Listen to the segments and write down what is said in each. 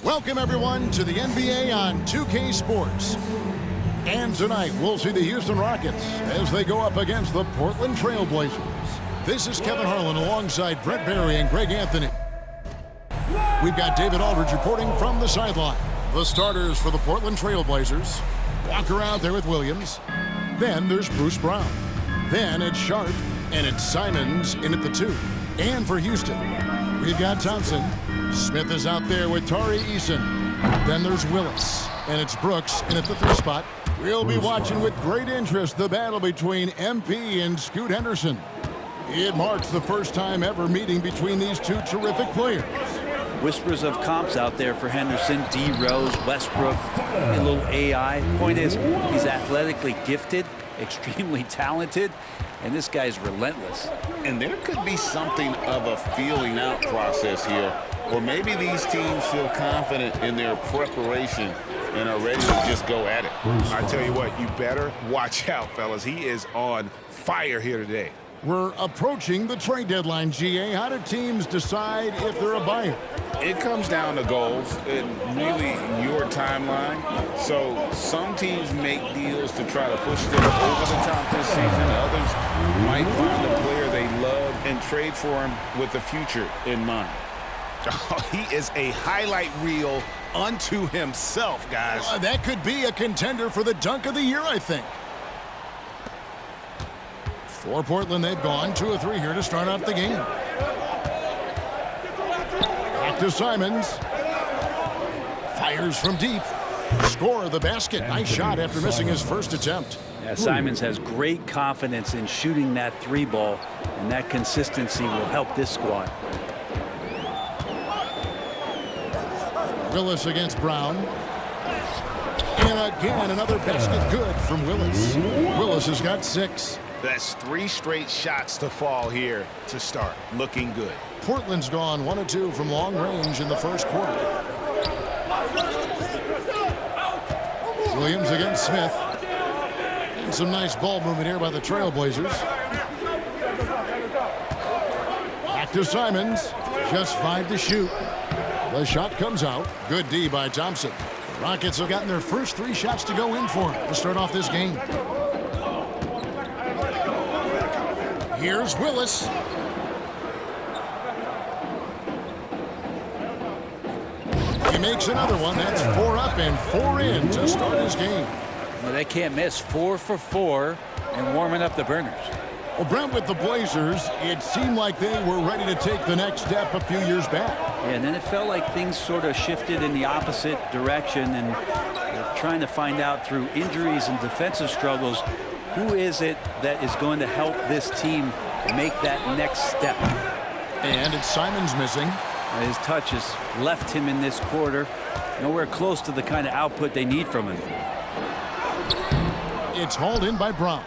Welcome, everyone, to the NBA on 2K Sports. And tonight, we'll see the Houston Rockets as they go up against the Portland Trail Blazers. This is Kevin Harlan alongside Brent Barry and Greg Anthony. We've got David Aldridge reporting from the sideline. The starters for the Portland Trail Blazers. Walker out there with Williams. Then there's Bruce Brown. Then it's Sharp, and it's Simons in at the 2. And for Houston, we've got Thompson. Smith is out there with Tari Eason. Then there's Willis, and it's Brooks in at the 3 spot. We'll be watching with great interest the battle between MP and Scoot Henderson. It marks the first time ever meeting between these two terrific players. Whispers of comps out there for Henderson, D. Rose, Westbrook, a little AI. Point is, he's athletically gifted, extremely talented, and this guy's relentless. And there could be something of a feeling out process here, or maybe these teams feel confident in their preparation and are ready to just go at it. I tell you what, you better watch out, fellas. He is on fire here today. We're approaching the trade deadline, GA. How do teams decide if they're a buyer? It comes down to goals and really your timeline. So some teams make deals to try to push them over the top this season. Others might find a player they love and trade for him with the future in mind. Oh, he is a highlight reel unto himself, guys. That could be a contender for the dunk of the year, I think. For Portland, they've gone 2 of 3 here to start out the game. Back to Simons. Fires from deep. Score the basket. Nice shot after missing his first attempt. Yeah, Simons has great confidence in shooting that 3 ball, and that consistency will help this squad. Willis against Brown. And again, another basket good from Willis. Willis has got 6. That's 3 straight shots to fall here to start. Looking good. Portland's gone 1 of 2 from long range in the first quarter. Williams against Smith. And some nice ball movement here by the Trailblazers. Back to Simons. Just 5 to shoot. The shot comes out. Good D by Thompson. The Rockets have gotten their first 3 shots to go in for him to start off this game. Here's Willis. He makes another one. That's 4 up and 4 in to start his game. Well, they can't miss. 4 for 4 and warming up the burners. Well, Brent, with the Blazers, it seemed like they were ready to take the next step a few years back. Yeah, and then it felt like things sort of shifted in the opposite direction, and they're trying to find out through injuries and defensive struggles, who is it that is going to help this team make that next step? And it's Simons missing. His touch has left him in this quarter. Nowhere close to the kind of output they need from him. It's hauled in by Brown.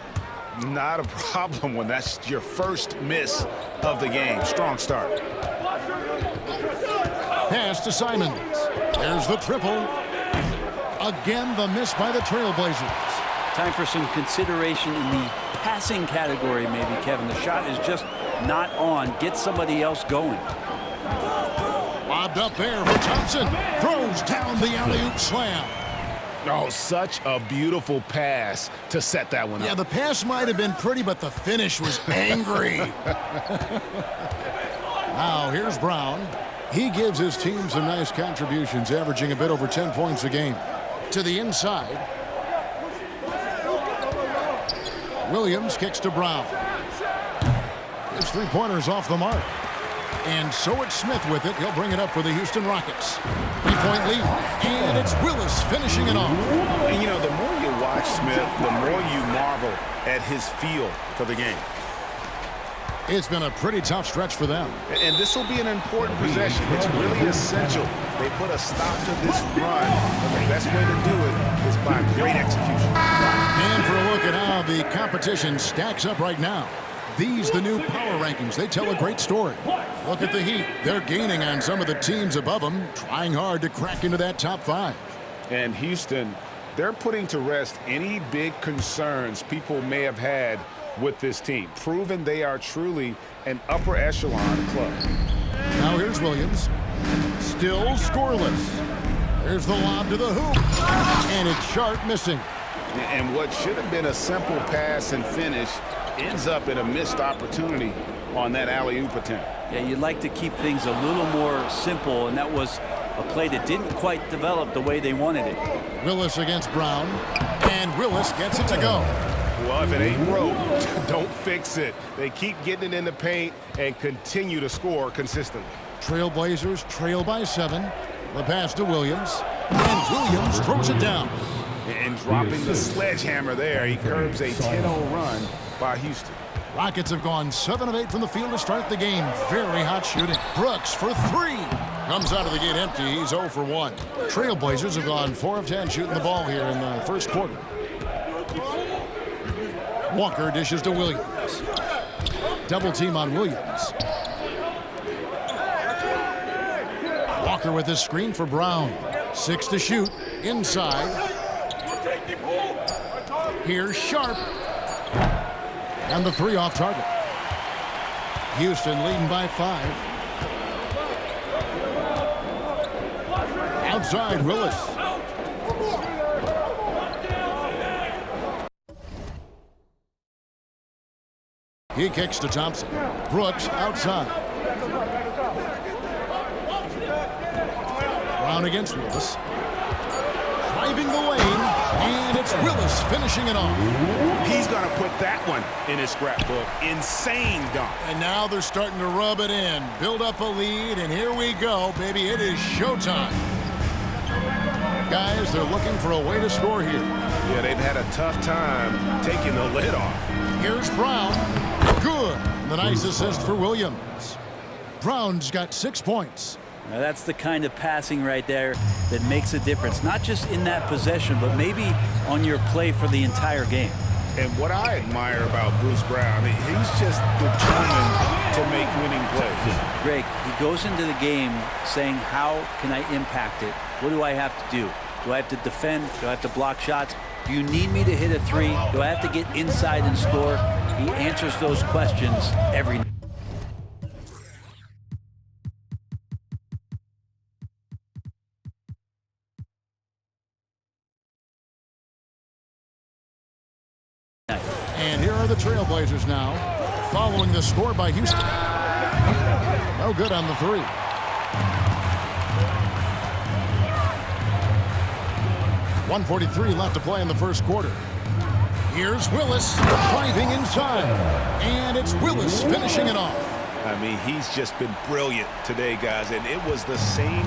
Not a problem when that's your first miss of the game. Strong start. Pass to Simons. There's the triple. Again, the miss by the Trailblazers. Time for some consideration in the passing category, maybe, Kevin. The shot is just not on. Get somebody else going. Lobbed up there for Thompson. Throws down the alley-oop slam. Oh, such a beautiful pass to set that one up. Yeah, the pass might have been pretty, but the finish was angry. Now, here's Brown. He gives his team some nice contributions, averaging a bit over 10 points a game. To the inside. Williams kicks to Brown. His 3-pointer's off the mark. And so it's Smith with it. He'll bring it up for the Houston Rockets. 3-point lead. And it's Willis finishing it off. And, you know, the more you watch Smith, the more you marvel at his feel for the game. It's been a pretty tough stretch for them. And this will be an important possession. It's really essential. They put a stop to this run, but the best way to do it is by great execution. And for a look at how the competition stacks up right now. These, the new power rankings, they tell a great story. Look at the Heat. They're gaining on some of the teams above them, trying hard to crack into that top 5. And Houston, they're putting to rest any big concerns people may have had with this team, proving they are truly an upper echelon club. Now here's Williams. Still scoreless. There's the lob to the hoop. And it's Sharp missing. And what should have been a simple pass and finish ends up in a missed opportunity on that alley-oop attempt. Yeah, you'd like to keep things a little more simple, and that was a play that didn't quite develop the way they wanted it. Willis against Brown. And Willis gets it to go. Well, if it ain't broke, don't fix it. They keep getting it in the paint and continue to score consistently. Trailblazers trail by 7. The pass to Williams. And Williams throws it down. And dropping the sledgehammer there, he curbs a 10-0 run by Houston. Rockets have gone 7 of 8 from the field to start the game. Very hot shooting. Brooks for 3. Comes out of the gate empty. He's 0 for 1. Trailblazers have gone 4 of 10 shooting the ball here in the first quarter. Walker dishes to Williams. Double team on Williams. Walker with his screen for Brown. 6 to shoot. Inside. Here's Sharp. And the 3 off target. Houston leading by 5. Outside Willis. He kicks to Thompson. Brooks outside. Brown against Willis. Driving the lane, and it's Willis finishing it off. He's going to put that one in his scrapbook. Insane dunk. And now they're starting to rub it in, build up a lead, and here we go, baby. It is showtime. Guys, they're looking for a way to score here. Yeah, they've had a tough time taking the lid off. Here's Brown. Good. The nice assist for Williams. Brown's got 6 points. Now that's the kind of passing right there that makes a difference, not just in that possession, but maybe on your play for the entire game. And what I admire about Bruce Brown, he's just determined to make winning plays. Greg, he goes into the game saying, how can I impact it? What do I have to do? Do I have to defend? Do I have to block shots? Do you need me to hit a 3? Do I have to get inside and score? He answers those questions every night. And here are the Trailblazers now, following the score by Houston. No good on the 3. .143 left to play in the first quarter. Here's Willis driving inside. And it's Willis finishing it off. I mean, he's just been brilliant today, guys, and it was the same.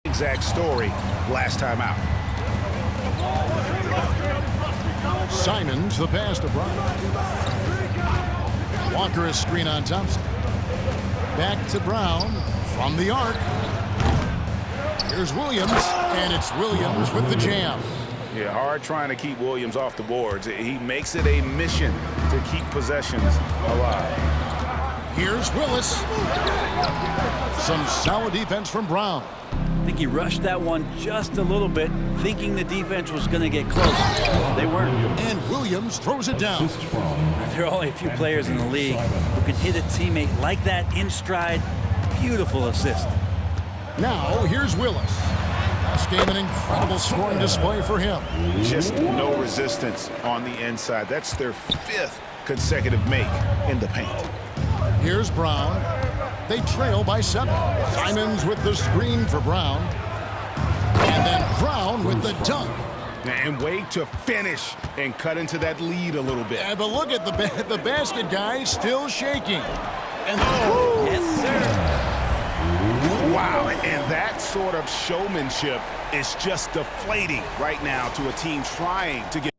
Exact story last time out. Simons the pass to Brown. Walker a screen on Thompson. Back to Brown from the arc. Here's Williams, and it's Williams with the jam. Yeah, hard trying to keep Williams off the boards. He makes it a mission to keep possessions alive. Here's Willis. Some solid defense from Brown. I think he rushed that one just a little bit, thinking the defense was going to get close. They weren't. And Williams throws it down. There are only a few players in the league who can hit a teammate like that in stride. Beautiful assist. Now, here's Willis. Last game, an incredible scoring display for him. Just no resistance on the inside. That's their 5th consecutive make in the paint. Here's Brown. They trail by 7. Simons with the screen for Brown. And then Brown with the dunk. And way to finish and cut into that lead a little bit. Yeah, but look at the basket, guys, still shaking. And Yes, sir. Wow, and that sort of showmanship is just deflating right now to a team trying to get.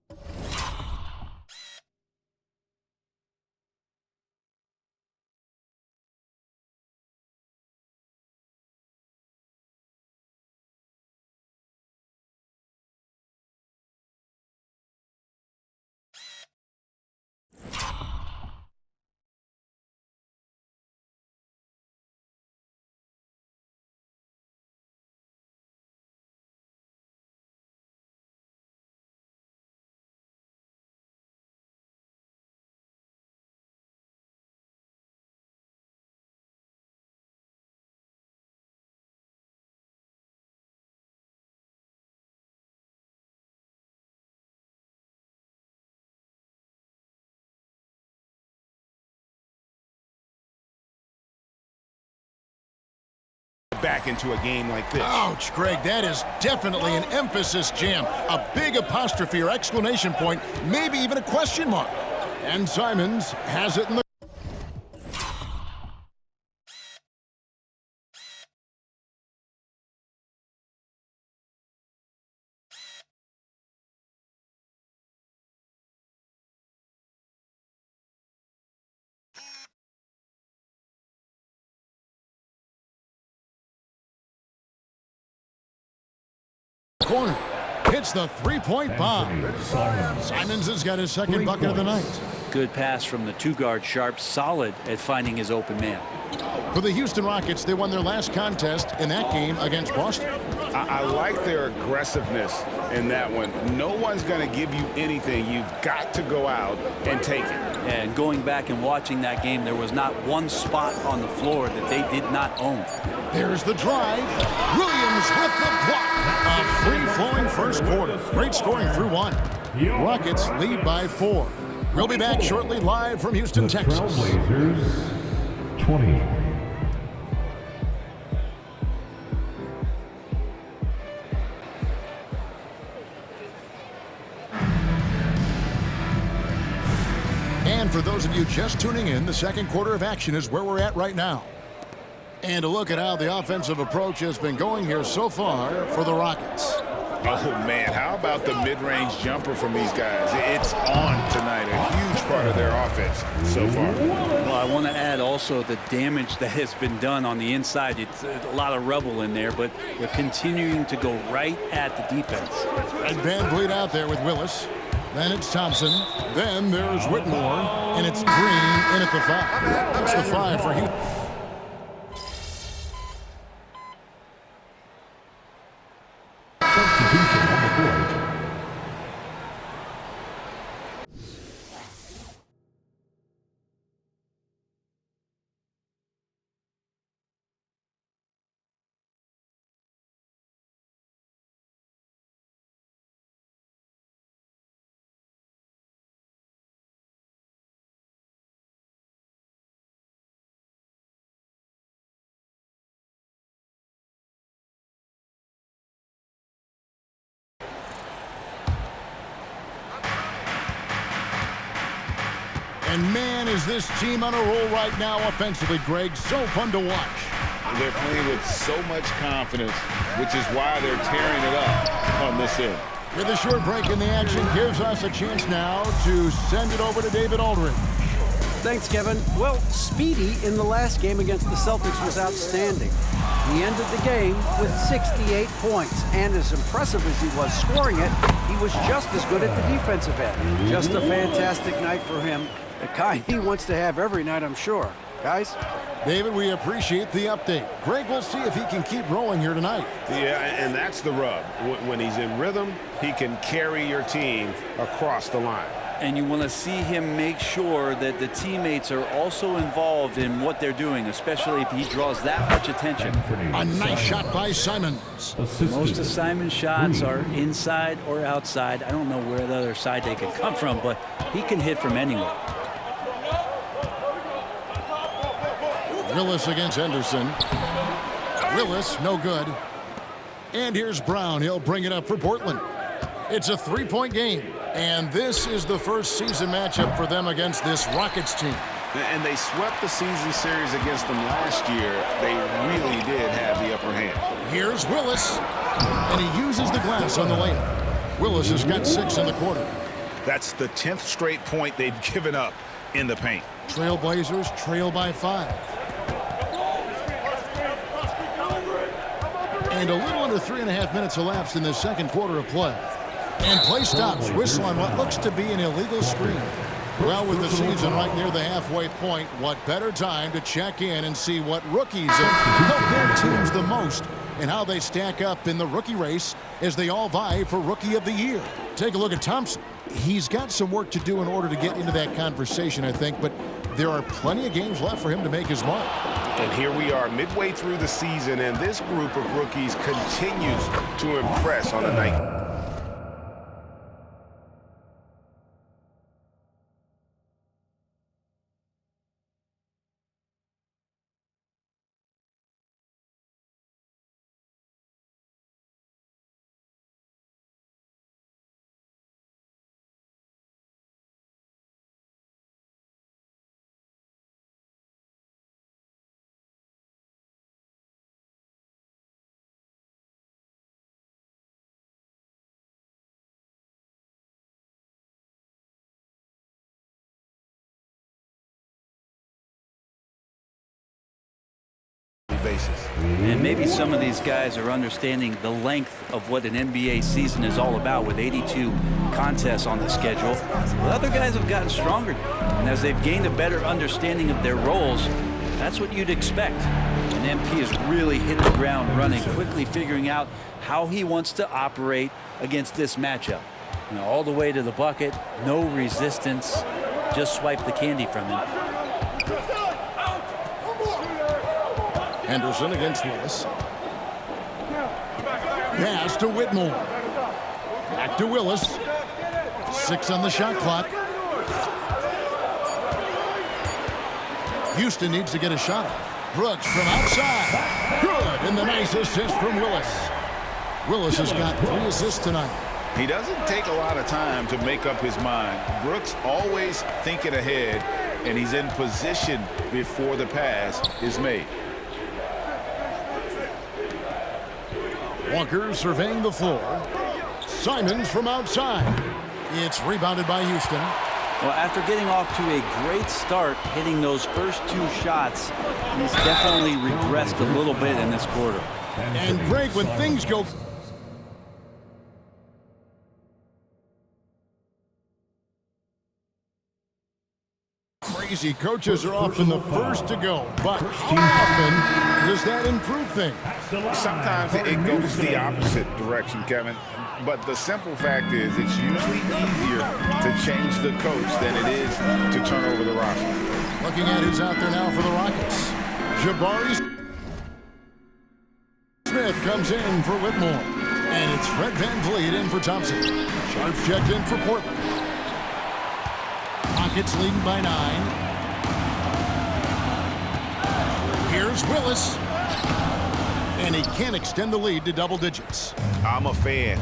Back into a game like this. ouch, Greg, that is definitely an emphasis jam. A big apostrophe or exclamation point, maybe even a question mark. And Simons has it in the corner. Hits the three-point bomb. Simons has got his second bucket of the night. Good pass from the two-guard Sharp, solid at finding his open man. For the Houston Rockets, they won their last contest in that game against Boston. I like their aggressiveness in that one. No one's going to give you anything. You've got to go out and take it. And going back and watching that game, there was not one spot on the floor that they did not own. There's the drive. Williams with the block. A free-flowing first quarter. Great scoring through one. Rockets lead by 4. We'll be back shortly live from Houston, Texas. Trailblazers 20. And for those of you just tuning in, the second quarter of action is where we're at right now. And a look at how the offensive approach has been going here so far for the Rockets. Oh, man, how about the mid-range jumper from these guys? It's on tonight, a huge part of their offense so far. Well, I want to add also the damage that has been done on the inside. It's a lot of rubble in there, but they're continuing to go right at the defense. And Van Vliet out there with Willis. Then it's Thompson. Then there's Whitmore. And it's Green in at the 5. That's the 5 for Houston. Substitution on the board. And man, is this team on a roll right now offensively, Greg. So fun to watch. They're playing with so much confidence, which is why they're tearing it up on this end. With a short break in the action, gives us a chance now to send it over to David Aldridge. Thanks, Kevin. Well, Speedy in the last game against the Celtics was outstanding. He ended the game with 68 points, and as impressive as he was scoring it, he was just as good at the defensive end. Just a fantastic night for him. The kind he wants to have every night, I'm sure. Guys? David, we appreciate the update. Greg, we'll see if he can keep rolling here tonight. Yeah, and that's the rub. When he's in rhythm, he can carry your team across the line. And you want to see him make sure that the teammates are also involved in what they're doing, especially if he draws that much attention. A nice shot by Simons. Most of Simon's shots are inside or outside. I don't know where the other side they could come from, but he can hit from anywhere. Willis against Henderson. Willis, no good. And here's Brown. He'll bring it up for Portland. It's a three-point game, and this is the first season matchup for them against this Rockets team. And they swept the season series against them last year. They really did have the upper hand. Here's Willis, and he uses the glass on the layup. Willis has got 6 in the quarter. That's the 10th straight point they've given up in the paint. Trailblazers trail by 5. And a little under 3.5 minutes elapsed in the second quarter of play. And play stops. Whistle on what looks to be an illegal screen. Well, with the season right near the halfway point, what better time to check in and see what rookies have helped their teams the most and how they stack up in the rookie race as they all vie for Rookie of the Year. Take a look at Thompson. He's got some work to do in order to get into that conversation, I think, but there are plenty of games left for him to make his mark. And here we are midway through the season, and this group of rookies continues to impress on a night. Basis. And maybe some of these guys are understanding the length of what an NBA season is all about with 82 contests on the schedule. But other guys have gotten stronger, and as they've gained a better understanding of their roles, that's what you'd expect. And MP has really hit the ground running, quickly figuring out how he wants to operate against this matchup. You know, all the way to the bucket, no resistance, just swipe the candy from him. Henderson against Willis. Pass to Whitmore. Back to Willis. 6 on the shot clock. Houston needs to get a shot off. Brooks from outside. Good, and the nice assist from Willis. Willis has got 3 assists tonight. He doesn't take a lot of time to make up his mind. Brooks always thinking ahead, and he's in position before the pass is made. Walker surveying the floor. Simons from outside. It's rebounded by Houston. Well, after getting off to a great start, hitting those first 2 shots, he's definitely regressed a little bit in this quarter. And Greg, when things go crazy, coaches are often the first to go, but how often does that improve things? Sometimes it goes the opposite direction, Kevin. But the simple fact is it's usually easier to change the coach than it is to turn over the roster. Looking at who's out there now for the Rockets. Jabari Smith comes in for Whitmore. And it's Fred VanVleet in for Thompson. Sharps checked in for Portland. Rockets leading by 9. Here's Willis. And he can't extend the lead to double digits. I'm a fan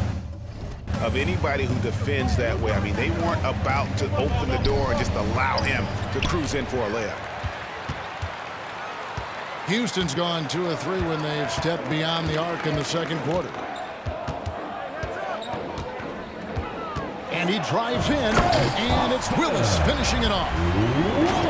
of anybody who defends that way. I mean, they weren't about to open the door and just allow him to cruise in for a layup. Houston's gone 2 of 3 when they've stepped beyond the arc in the second quarter. And he drives in, and it's Willis finishing it off.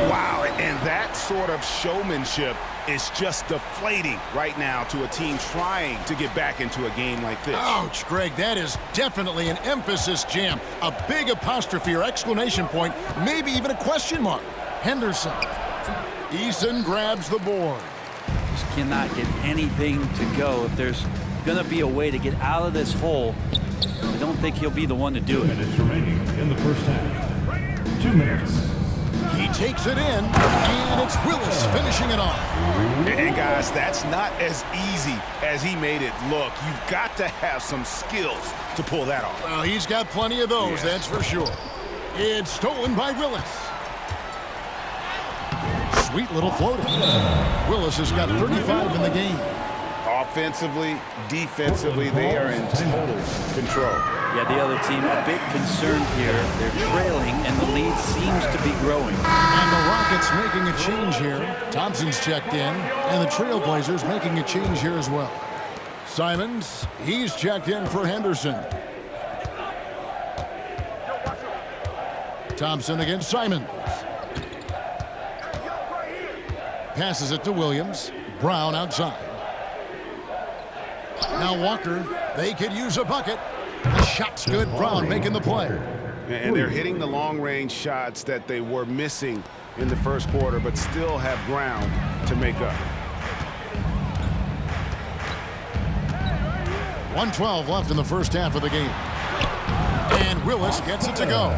Wow, and that sort of showmanship is just deflating right now to a team trying to get back into a game like this. Ouch, Greg, that is definitely an emphasis jam. A big apostrophe or exclamation point, maybe even a question mark. Henderson. Eason grabs the board. Just cannot get anything to go. If there's going to be a way to get out of this hole, I don't think he'll be the one to do it. 2 minutes remaining in the first half. 2 minutes. He takes it in, and it's Willis finishing it off. And guys, that's not as easy as he made it look. You've got to have some skills to pull that off. Well, he's got plenty of those, that's for sure. It's stolen by Willis. Sweet little floater. Willis has got 35 in the game. offensively, defensively, they are in total control. Yeah, the other team a bit concerned here. They're trailing, and the lead seems to be growing. And the Rockets making a change here. Thompson's checked in, and the Trailblazers making a change here as well. Simons, he's checked in for Henderson. Thompson against Simons. Passes it to Williams. Brown outside. Now Walker, they could use a bucket. The shot's good. Brown making the play. And they're hitting the long-range shots that they were missing in the first quarter, but still have ground to make up. 1:12 left in the first half of the game. And Willis gets it to go.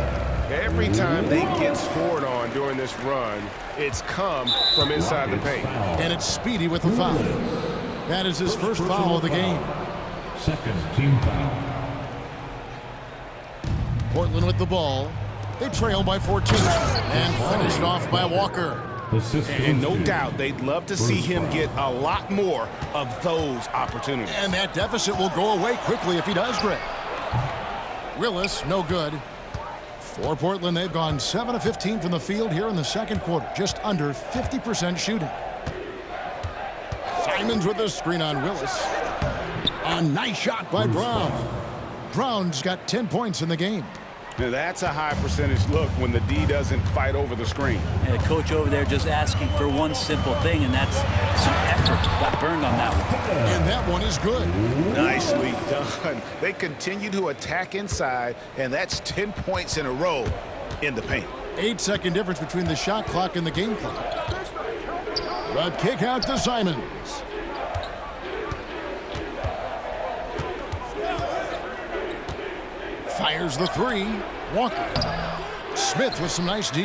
Every time they get scored on during this run, it's come from inside the paint. And it's Speedy with the foul. That is his first foul of the game. Second team foul. Portland with the ball. They trail by 14 and finished off by Walker. And no doubt they'd love to see him get a lot more of those opportunities. And that deficit will go away quickly if he does, Greg. Willis, no good. For Portland, they've gone 7 of 15 from the field here in the second quarter, just under 50% shooting. Simons with the screen on Willis. A nice shot by Brown. Brown's got 10 points in the game. Now that's a high percentage look when the D doesn't fight over the screen. And the coach over there just asking for one simple thing, and that's some effort. Got burned on that one. And that one is good. Nicely done. They continue to attack inside, and that's 10 points in a row in the paint. 8-second difference between the shot clock and the game clock. The kick out to Simons. Fires the three. Walker. Smith with some nice D.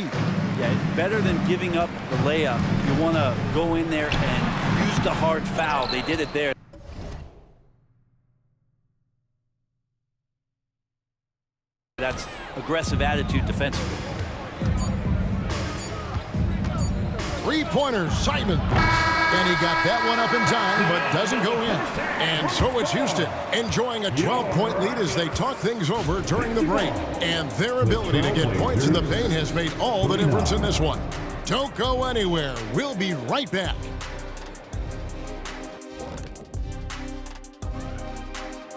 Yeah, better than giving up the layup. You want to go in there and use the hard foul. They did it there. That's aggressive attitude defensively. Three-pointer, Simons. And he got that one up in time, but doesn't go in. And so it's Houston enjoying a 12-point lead as they talk things over during the break. And their ability to get points in the paint has made all the difference in this one. Don't go anywhere. We'll be right back.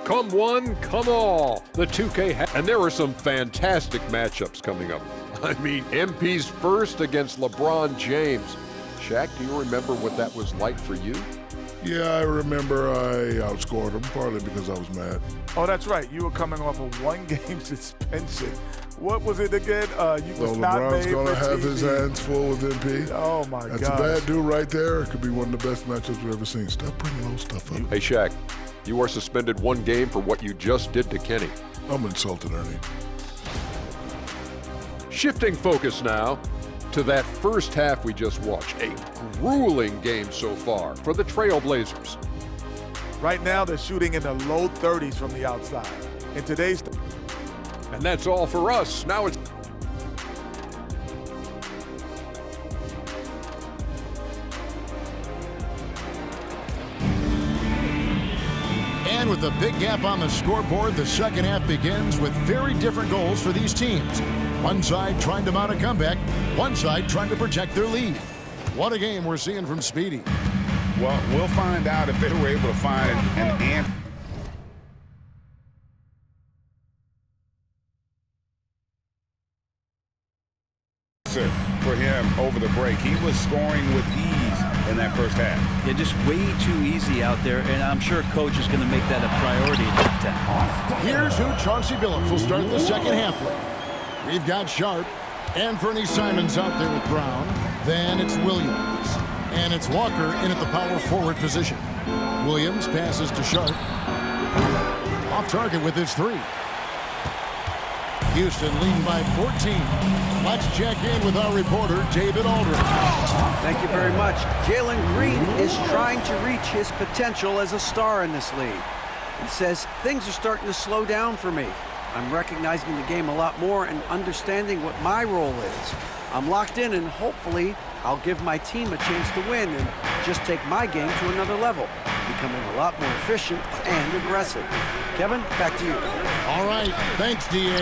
Come one, come all. The 2K, and there are some fantastic matchups coming up. I mean, MP's first against LeBron James. Shaq, do you remember what that was like for you? Yeah, I remember I outscored him, partly because I was mad. Oh, that's right. You were coming off a one-game suspension. What was it again? You was not LeBron's made going to for have TV. his hands full with MP. Oh, my God. That's a bad dude right there. It could be one of the best matchups we've ever seen. Stop bringing those stuff up. Hey, Shaq, you are suspended one game for what you just did to Kenny. I'm insulted, Ernie. Shifting focus now to that first half we just watched. A grueling game so far for the Trailblazers. Right now, they're shooting in the low 30s from the outside. In today's... And that's all for us. Now it's... And with a big gap on the scoreboard, the second half begins with very different goals for these teams. One side trying to mount a comeback, one side trying to protect their lead. What a game we're seeing from Speedy. Well, we'll find out if they were able to find an answer for him over the break. He was scoring with ease in that first half. Yeah, just way too easy out there, and I'm sure coach is going to make that a priority at halftime. Here's who Chauncey Billups will start the second half with. We've got Sharp and Fernie Simons out there with Brown. Then it's Williams. And it's Walker in at the power forward position. Williams passes to Sharp. Off target with his three. Houston leading by 14. Let's check in with our reporter, David Aldridge. Thank you very much. Jalen Green is trying to reach his potential as a star in this league. He says things are starting to slow down for me. I'm recognizing the game a lot more and understanding what my role is. I'm locked in, and hopefully I'll give my team a chance to win and just take my game to another level. becoming a lot more efficient and aggressive. Kevin, back to you. All right, thanks, D.A.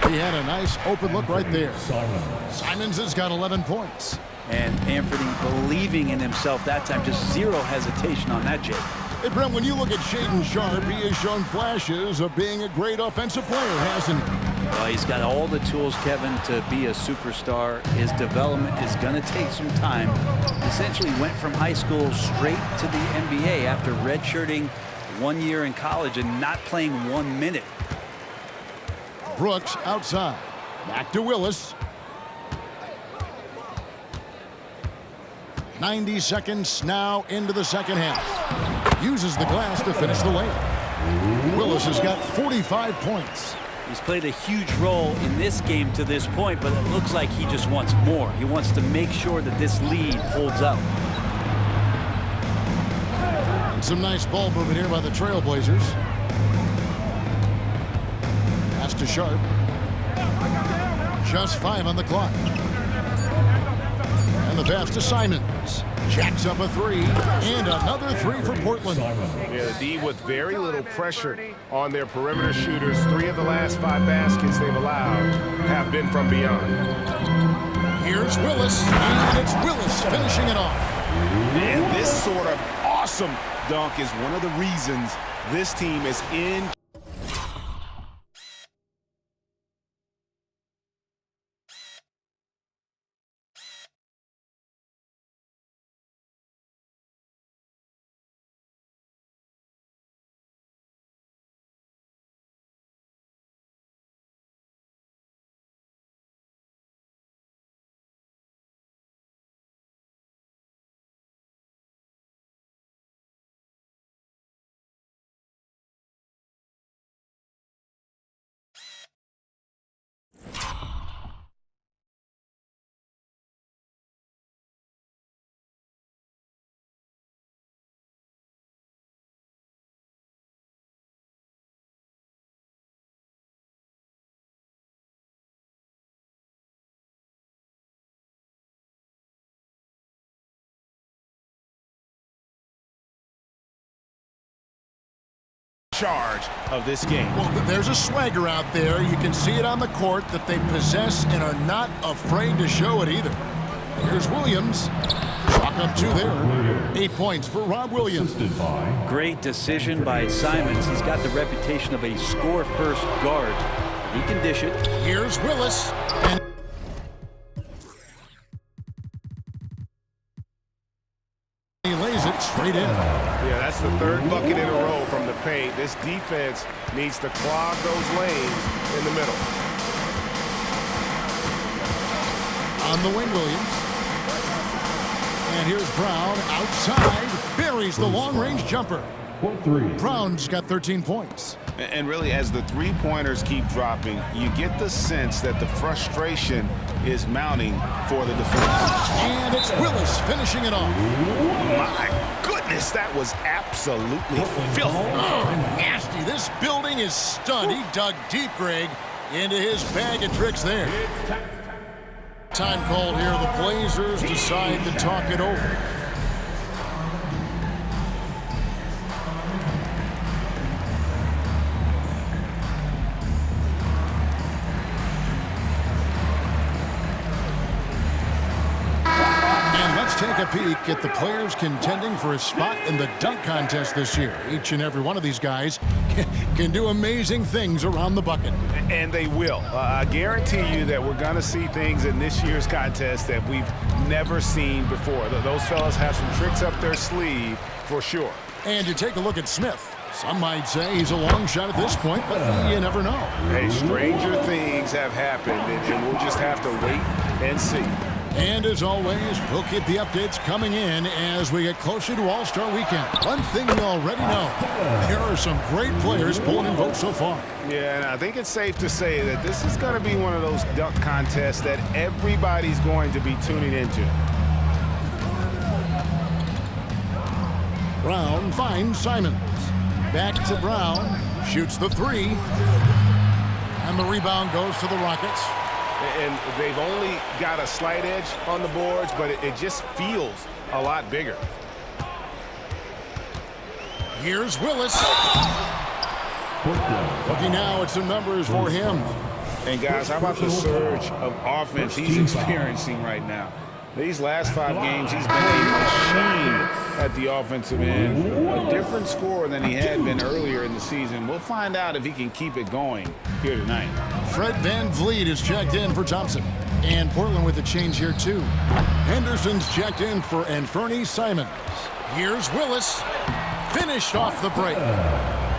He had a nice open look right there. Simons has got 11 points. And Anthony believing in himself that time, just zero hesitation on that, Jake. Hey, Brent, when you look at Shaedon Sharpe, he has shown flashes of being a great offensive player, hasn't he? Well, he's got all the tools, Kevin, to be a superstar. His development is going to take some time. Essentially went from high school straight to the NBA after redshirting 1 year in college and not playing 1 minute. Brooks outside. Back to Willis. 90 seconds now into the second half. Uses the glass to finish the layup. Willis has got 45 points. He's played a huge role in this game to this point, but it looks like he just wants more. He wants to make sure that this lead holds up. And some nice ball movement here by the Trailblazers. Pass to Sharpe. Just 5 on the clock. And the pass to Simons. Jacks up a 3, and another 3 for Portland. Yeah, the D with very little pressure on their perimeter shooters. 3 of the last 5 baskets they've allowed have been from beyond. Here's Willis, and it's Willis finishing it off. And this sort of awesome dunk is one of the reasons this team is in. Charge of this game. Well, there's a swagger out there. You can see it on the court that they possess and are not afraid to show it either. Here's Williams. Chalk up 2 there. 8 points for Rob Williams. Great decision by Simons. He's got the reputation of a score-first guard. He can dish it. Here's Willis. And he lays it straight in. Yeah, that's the 3rd bucket in a row from the paint. This defense needs to clog those lanes in the middle. On the wing, Williams. And here's Brown outside. Buries the long-range jumper. Brown's got 13 points. And really, as the three-pointers keep dropping, you get the sense that the frustration is mounting for the defense. And it's Willis finishing it off. My goodness, that was absolutely filthy. Oh, nasty. This building is stunned. He dug deep, Greg, into his bag of tricks there. Time called here. The Blazers decide to talk it over. Take a peek at the players contending for a spot in the dunk contest this year. Each and every one of these guys can do amazing things around the bucket. And they will. I guarantee you that we're going to see things in this year's contest that we've never seen before. Those fellas have some tricks up their sleeve for sure. And you take a look at Smith. Some might say he's a long shot at this point, but you never know. Hey, stranger things have happened, and we'll just have to wait and see. And as always, we'll keep the updates coming in as we get closer to All-Star Weekend. One thing we already know, there are some great players pulling in votes so far. Yeah, and I think it's safe to say that this is going to be one of those dunk contests that everybody's going to be tuning into. Brown finds Simons. Back to Brown. Shoots the 3. And the rebound goes to the Rockets. And they've only got a slight edge on the boards, but it just feels a lot bigger. Here's Willis. Looking now at some numbers for him. And guys, how about the surge of offense he's experiencing right now? These last 5 games, he's been a machine at the offensive end. A different scorer than he had been earlier in the season. We'll find out if he can keep it going here tonight. Fred VanVleet is checked in for Thompson. And Portland with a change here, too. Henderson's checked in for Anfernee Simons. Here's Willis. Finished off the break.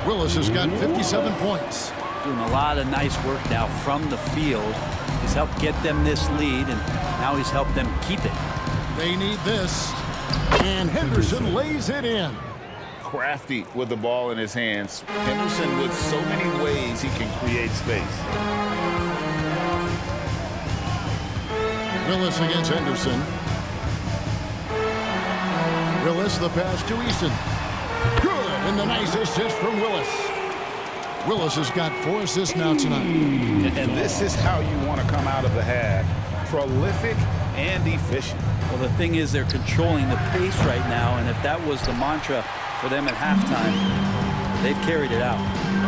Willis has got 57 points. Doing a lot of nice work now from the field. He's helped get them this lead, and now he's helped them keep it. They need this. And Henderson lays it in. Crafty with the ball in his hands. Henderson with so many ways he can create space. Willis against Henderson. Willis, the pass to Easton. Good, and the nice assist from Willis. Willis has got 4 assists now tonight. And this is how you want to come out of the half. Prolific and efficient. Well, the thing is, they're controlling the pace right now, and if that was the mantra for them at halftime, they've carried it out.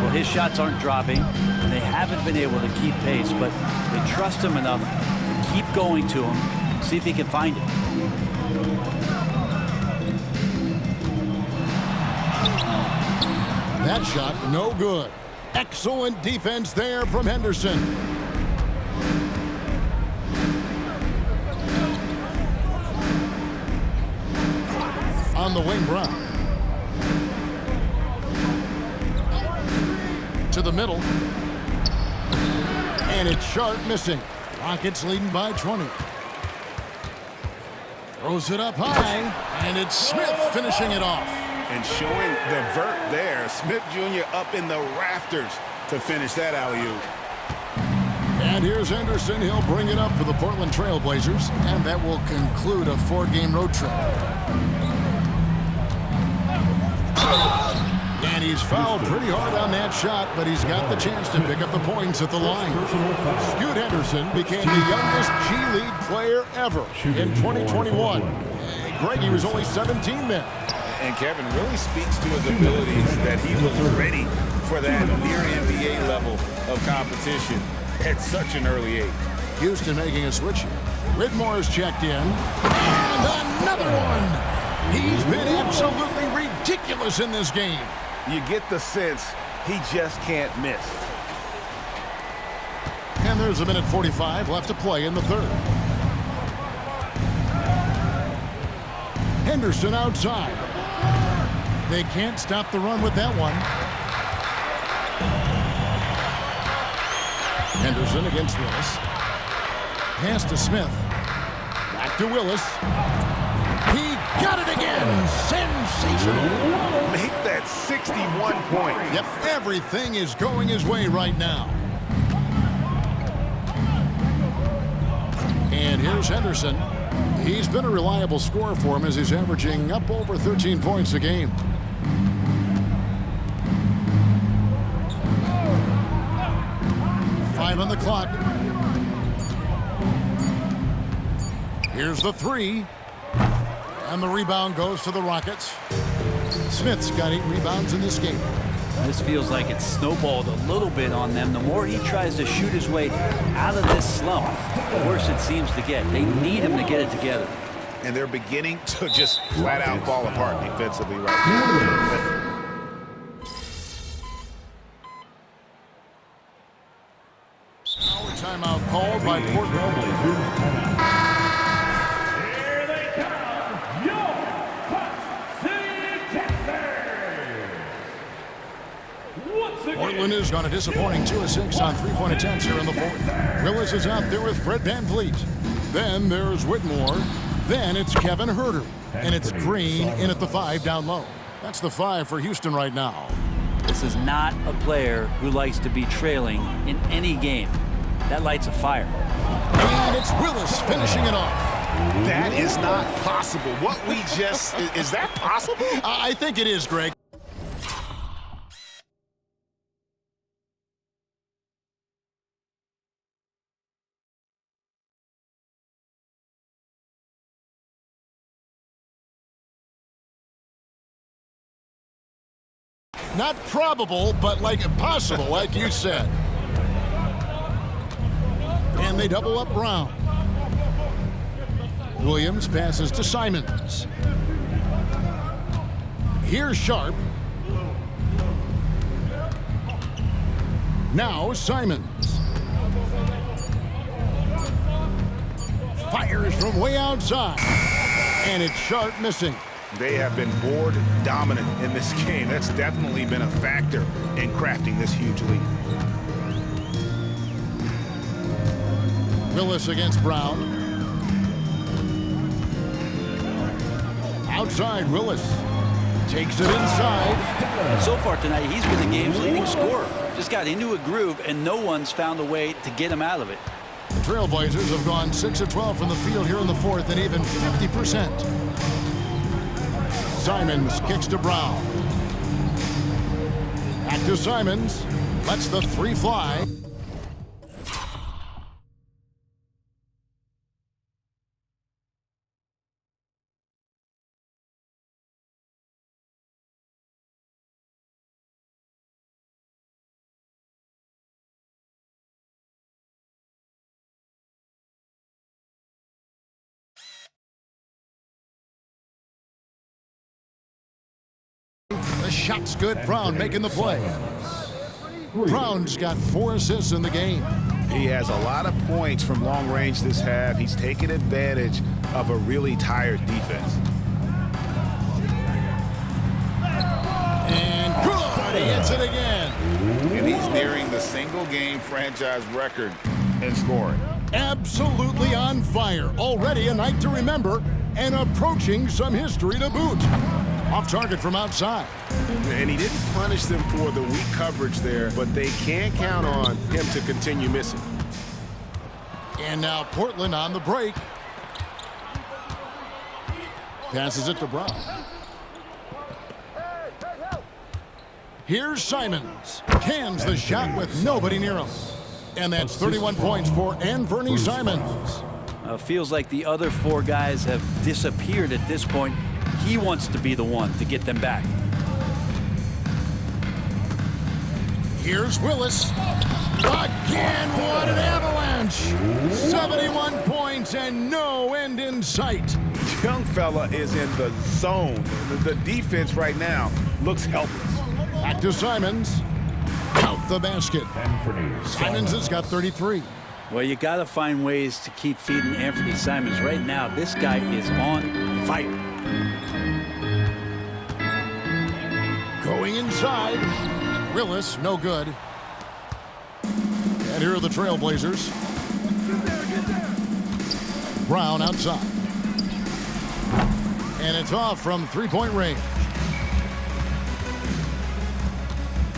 Well, his shots aren't dropping, and they haven't been able to keep pace, but they trust him enough to keep going to him, see if he can find it. That shot, no good. Excellent defense there from Henderson. On the wing, Brown. To the middle. And it's Sharp missing. Rockets leading by 20. Throws it up high, and it's Smith finishing it off. And showing the vert there. Smith Jr. up in the rafters to finish that alley-oop. And here's Henderson. He'll bring it up for the Portland Trail Blazers, and that will conclude a 4-game road trip. And he's fouled pretty hard on that shot, but he's got the chance to pick up the points at the line. Scoot Henderson became the youngest G League player ever in 2021. Greg, he was only 17 then. And Kevin really speaks to his abilities that he was ready for that near NBA level of competition at such an early age. Houston making a switch here. Whitmore's checked in. And another one. He's been absolutely ridiculous in this game. You get the sense he just can't miss. And there's a minute 45 left to play in the third. Henderson outside. They can't stop the run with that one. Henderson against Willis. Pass to Smith. Back to Willis. He got it again. Sensational. Make that 61 points. Yep, everything is going his way right now. And here's Henderson. He's been a reliable scorer for him as he's averaging up over 13 points a game. Five on the clock. Here's the three. And the rebound goes to the Rockets. Smith's got 8 rebounds in this game. This feels like it's snowballed a little bit on them. The more he tries to shoot his way out of this slump, the worse it seems to get. They need him to get it together. And they're beginning to just flat out fall apart defensively right now. Timeout called by Portland. Here they come, your Fox City Texans. Portland is on a disappointing 2 of 6 on 3-point attempts here in the fourth. Willis is out there with Fred VanVleet. Then there's Whitmore. Then it's Kevin Huerter. And it's Green in at the 5 down low. That's the 5 for Houston right now. This is not a player who likes to be trailing in any game. That lights a fire. And it's Willis finishing it off. That is not possible. What we just... Is that possible? I think it is, Greg. Not probable, but like possible, like you said. And they double up Brown. Williams passes to Simons. Here's Sharp. Now Simons. Fires from way outside. And it's Sharp missing. They have been board dominant in this game. That's definitely been a factor in crafting this huge lead. Willis against Brown. Outside, Willis takes it inside. So far tonight, he's been the game's leading scorer. Just got into a groove, and no one's found a way to get him out of it. The Trailblazers have gone 6 of 12 from the field here in the fourth, and even 50%. Simons kicks to Brown. Back to Simons. Lets the three fly. The shot's good. Brown making the play. Brown's got 4 assists in the game. He has a lot of points from long range this half. He's taken advantage of a really tired defense. And good. He hits it again. And he's nearing the single-game franchise record in scoring. Absolutely on fire. Already a night to remember and approaching some history to boot. Off target from outside. And he didn't punish them for the weak coverage there, but they can't count on him to continue missing. And now Portland on the break. Passes it to Brown. Here's Simons. Cans the shot with nobody near him. And that's 31 points for Anfernee Simons. Feels like the other 4 guys have disappeared at this point. He wants to be the one to get them back. Here's Willis. Again, what an avalanche. 71 points and no end in sight. Young fella is in the zone. The defense right now looks helpless. Back to Simons. Out the basket. Simons has got 33. Well, you got to find ways to keep feeding Anfernee Simons. Right now, this guy is on fire. Going inside. Willis, no good. And here are the Trailblazers. Brown outside. And it's off from three-point range.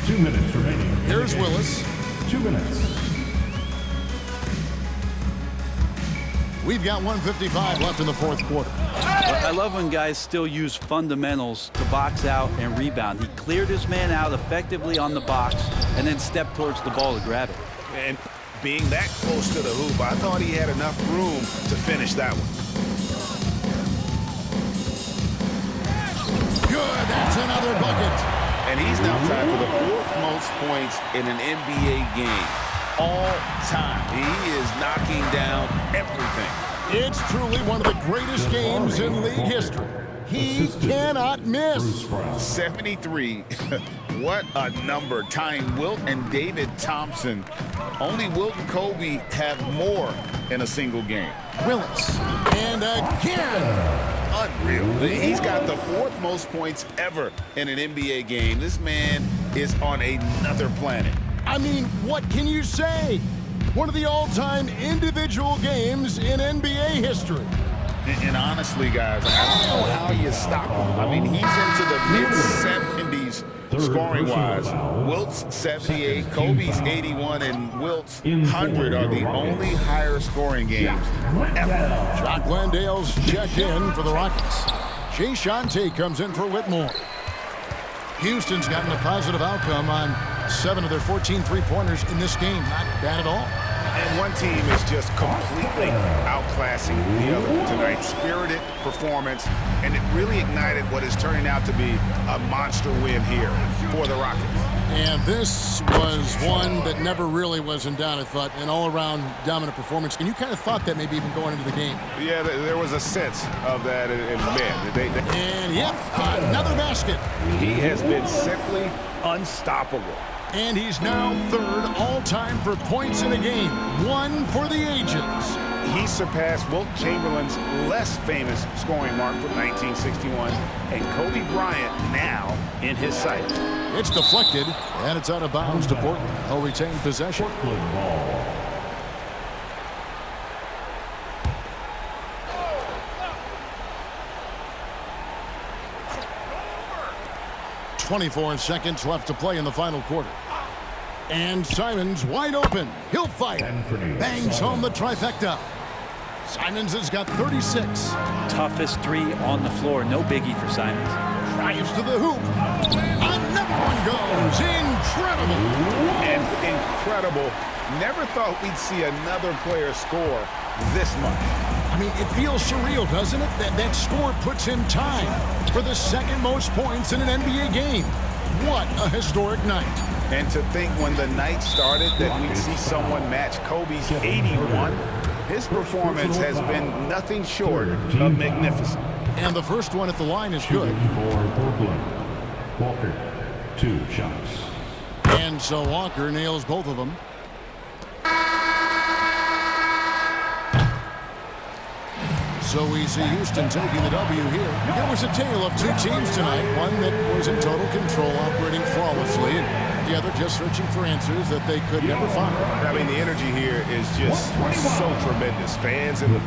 2 minutes remaining. Here's Willis. 2 minutes. We've got 1:55 left in the fourth quarter. I love when guys still use fundamentals to box out and rebound. He cleared his man out effectively on the box and then stepped towards the ball to grab it. And being that close to the hoop, I thought he had enough room to finish that one. Good, that's another bucket. And he's now tied for the 4th most points in an NBA game all time. He is knocking down everything. It's truly one of the greatest games in league history. He cannot miss. 73. What a number. Tying Wilt and David Thompson. Only Wilt and Kobe have more in a single game. Willis. And again. Unreal. He's got the 4th most points ever in an NBA game. This man is on another planet. I mean, what can you say? One of the all-time individual games in NBA history. And honestly, guys, I don't know how you stop him. I mean, he's into the mid-70s scoring-wise. Wilt's 78, Kobe's 81, and Wilt's 100 are the only higher scoring games ever. Jock Landale's checked in for the Rockets. Jay Shante comes in for Whitmore. Houston's gotten a positive outcome on 7 of their 14 three-pointers in this game. Not bad at all. And one team is just completely outclassing the other tonight. Spirited performance, and it really ignited what is turning out to be a monster win here for the Rockets. And this was one that never really was in doubt, I thought, an all-around dominant performance. And you kind of thought that maybe even going into the game. Yeah, there was a sense of that in men. And, yep, another basket. He has been simply unstoppable. And he's now third all-time for points in a game. One for the ages. He surpassed Wilt Chamberlain's less famous scoring mark from 1961, and Kobe Bryant now in his sights. It's deflected, and it's out of bounds to Portland. He'll retain possession. Portland ball. 24 seconds left to play in the final quarter. And Simons wide open. He'll fire. Bangs home the trifecta. Simons has got 36. Toughest three on the floor. No biggie for Simons. Drives to the hoop. Another one goes. Incredible. And incredible. Never thought we'd see another player score this much. I mean, it feels surreal, doesn't it? That score puts him tied for the second most points in an NBA game. What a historic night. And to think when the night started that we'd see someone match Kobe's 81, his performance has been nothing short of magnificent. And the first one at the line is good. For Portland, Walker, 2 shots. And so Walker nails both of them. So we see Houston taking the W here. It was a tale of two teams tonight. One that was in total control, operating flawlessly, and the other just searching for answers that they could never find. I mean, the energy here is just so tremendous. Fans and